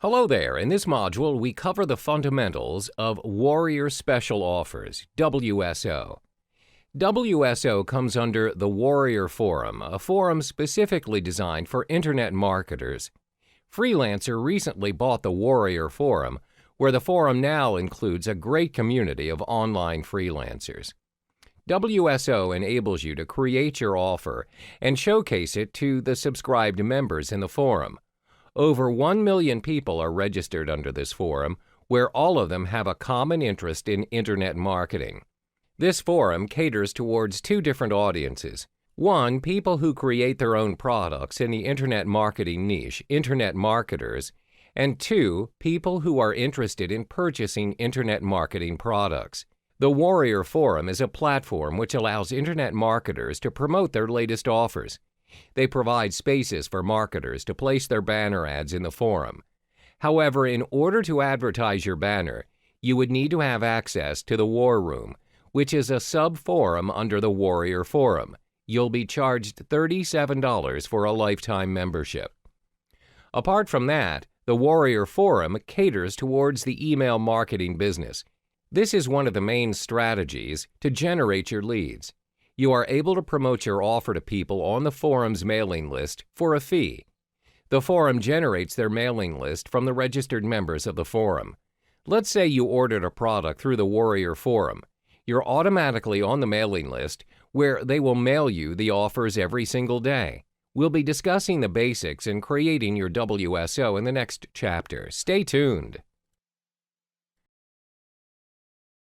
Hello there. In this module, we cover the fundamentals of Warrior Special Offers, WSO. WSO comes under the Warrior Forum, a forum specifically designed for Internet marketers. Freelancer recently bought the Warrior Forum, where the forum now includes a great community of online freelancers. WSO enables you to create your offer and showcase it to the subscribed members in the forum. Over 1 million people are registered under this forum, where all of them have a common interest in Internet marketing. This forum caters towards two different audiences. One, people who create their own products in the Internet marketing niche, Internet marketers, and two, people who are interested in purchasing Internet marketing products. The Warrior Forum is a platform which allows Internet marketers to promote their latest offers. They provide spaces for marketers to place their banner ads in the forum. However, in order to advertise your banner, you would need to have access to the War Room, which is a sub-forum under the Warrior Forum. You'll be charged $37 for a lifetime membership. Apart from that, the Warrior Forum caters towards the email marketing business. This is one of the main strategies to generate your leads. You are able to promote your offer to people on the forum's mailing list for a fee. The forum generates their mailing list from the registered members of the forum. Let's say you ordered a product through the Warrior Forum. You're automatically on the mailing list, where they will mail you the offers every single day. We'll be discussing the basics in creating your WSO in the next chapter. Stay tuned.